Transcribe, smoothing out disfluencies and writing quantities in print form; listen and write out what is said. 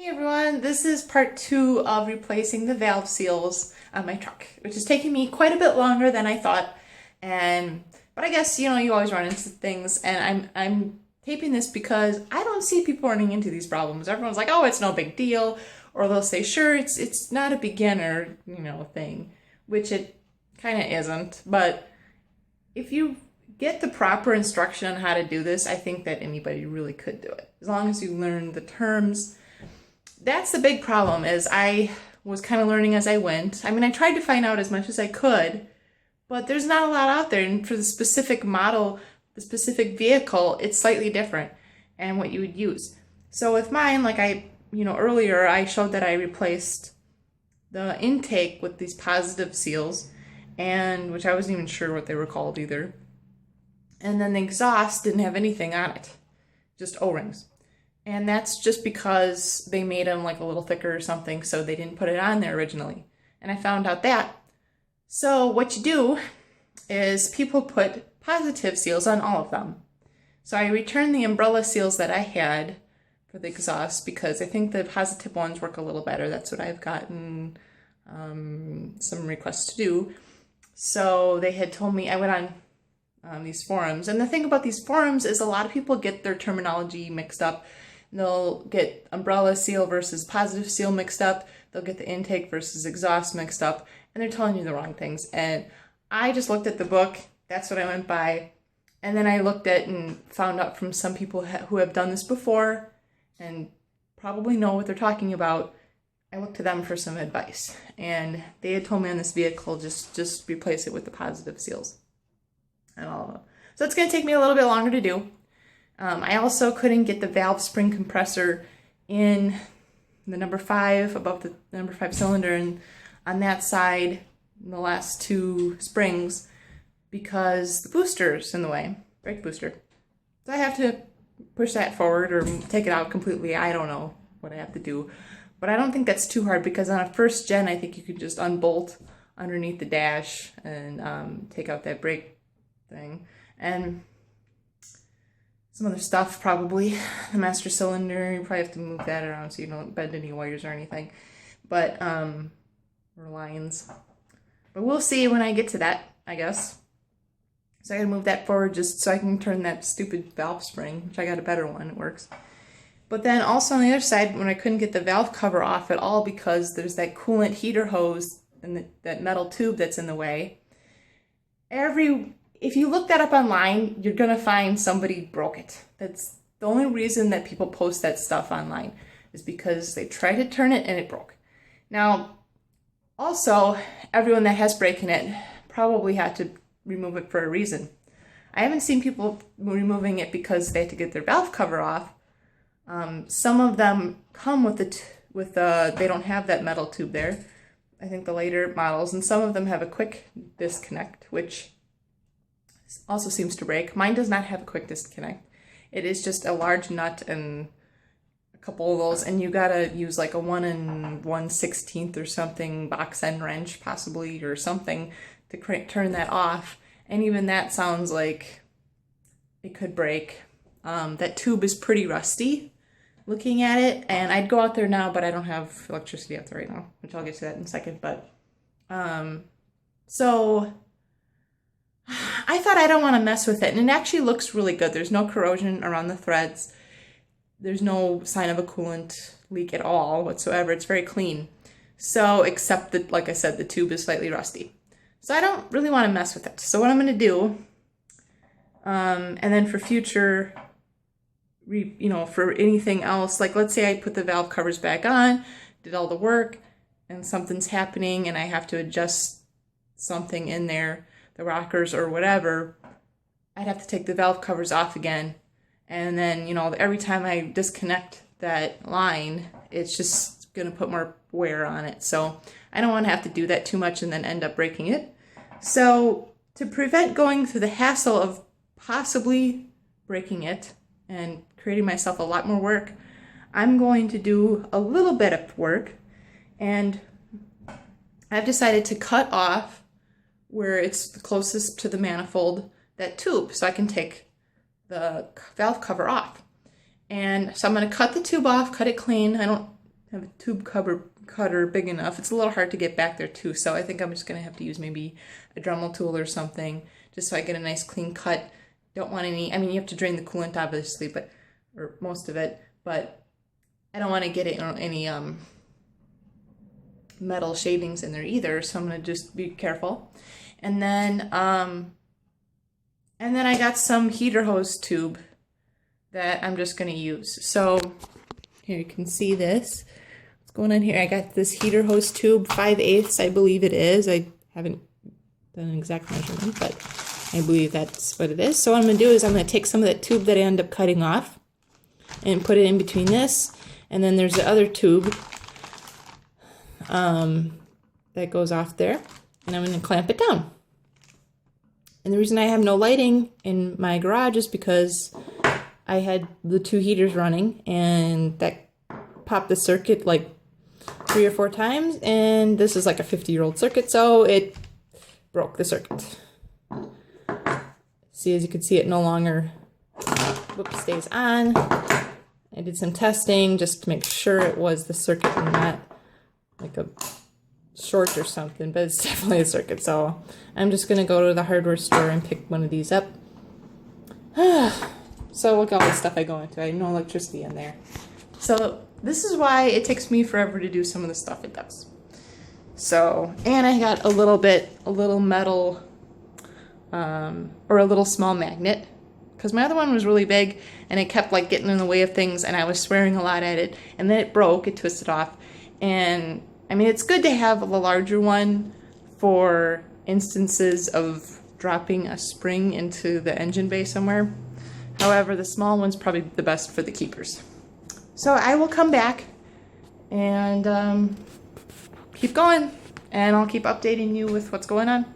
Hey everyone, this is part 2 of replacing the valve seals on my truck, which is taking me quite a bit longer than I thought. But I guess you always run into things, and I'm taping this because I don't see people running into these problems. Everyone's like, "Oh, it's no big deal," or they'll say, "Sure, it's not a beginner, thing," which it kind of isn't. But if you get the proper instruction on how to do this, I think that anybody really could do it, as long as you learn the terms. That's the big problem, is I was kind of learning as I went. I mean, I tried to find out as much as I could, but there's not a lot out there. And for the specific model, the specific vehicle, it's slightly different and what you would use. So with mine, like earlier I showed that I replaced the intake with these positive seals, and which I wasn't even sure what they were called either. And then the exhaust didn't have anything on it, just O-rings. And that's just because they made them like a little thicker or something, so they didn't put it on there originally. And I found out that. So what you do is people put positive seals on all of them. So I returned the umbrella seals that I had for the exhaust because I think the positive ones work a little better. That's what I've gotten some requests to do. So they had told me, I went on these forums. And the thing about these forums is a lot of people get their terminology mixed up. They'll get umbrella seal versus positive seal mixed up. They'll get the intake versus exhaust mixed up. And they're telling you the wrong things. And I just looked at the book. That's what I went by. And then I looked at and found out from some people who have done this before and probably know what they're talking about. I looked to them for some advice. And they had told me on this vehicle, just replace it with the positive seals and all of them. So it's going to take me a little bit longer to do. I also couldn't get the valve spring compressor in the number 5, above the number 5 cylinder, and on that side, in the last 2 springs, because the booster's in the way, brake booster. So I have to push that forward or take it out completely. I don't know what I have to do, but I don't think that's too hard, because on a first gen, I think you could just unbolt underneath the dash and take out that brake thing. And some other stuff, probably. The master cylinder, you probably have to move that around so you don't bend any wires or anything. But, or lines. But we'll see when I get to that, I guess. So I gotta move that forward just so I can turn that stupid valve spring, which I got a better one, it works. But then also on the other side, when I couldn't get the valve cover off at all because there's that coolant heater hose and that metal tube that's in the way, if you look that up online, you're going to find somebody broke it. That's the only reason that people post that stuff online, is because they tried to turn it and it broke. Now, also, everyone that has breaking it probably had to remove it for a reason. I haven't seen people removing it because they had to get their valve cover off. Some of them come with they don't have that metal tube there. I think the later models, and some of them have a quick disconnect, which also seems to break. Mine does not have a quick disconnect. It is just a large nut and a couple of those, and you gotta use like a 1 1/16 or something box end wrench possibly, or something to turn that off. And even that sounds like it could break. That tube is pretty rusty looking at it, and I'd go out there now, but I don't have electricity out there right now, which I'll get to that in a second. But so I thought I don't want to mess with it, and it actually looks really good. There's no corrosion around the threads. There's no sign of a coolant leak at all whatsoever. It's very clean. So, except that, like I said, the tube is slightly rusty. So I don't really want to mess with it. So what I'm going to do, and then for future, for anything else, like let's say I put the valve covers back on, did all the work, and something's happening, and I have to adjust something in there, the rockers or whatever, I'd have to take the valve covers off again. And then, every time I disconnect that line, it's just going to put more wear on it. So I don't want to have to do that too much and then end up breaking it. So to prevent going through the hassle of possibly breaking it and creating myself a lot more work, I'm going to do a little bit of work. And I've decided to cut off where it's the closest to the manifold, that tube, so I can take the valve cover off. And so I'm going to cut the tube off, cut it clean. I don't have a tube cutter big enough. It's a little hard to get back there too, so I think I'm just gonna have to use maybe a Dremel tool or something, just so I get a nice clean cut. Don't want any, I mean, you have to drain the coolant obviously, but, or most of it, but I don't want to get any metal shavings in there either, so I'm gonna just be careful. And then I got some heater hose tube that I'm just gonna use. So here you can see this. What's going on here? I got this heater hose tube, 5/8 I believe it is. I haven't done an exact measurement, but I believe that's what it is. So what I'm gonna do is I'm gonna take some of that tube that I end up cutting off and put it in between this, and then there's the other tube that goes off there, and I'm gonna clamp it down. And the reason I have no lighting in my garage is because I had the 2 heaters running, and that popped the circuit like 3 or 4 times, and this is like a 50-year-old circuit, so it broke the circuit. See, as you can see, it no longer stays on. I did some testing just to make sure it was the circuit and not like a short or something, but it's definitely a circuit. So I'm just gonna go to the hardware store and pick one of these up. So look at all the stuff I go into. I have no electricity in there. So this is why it takes me forever to do some of the stuff it does. So, and I got a little metal, or a little small magnet, because my other one was really big and it kept like getting in the way of things, and I was swearing a lot at it, and then it broke, it twisted off. And I mean, it's good to have a larger one for instances of dropping a spring into the engine bay somewhere. However, the small one's probably the best for the keepers. So I will come back and keep going, and I'll keep updating you with what's going on.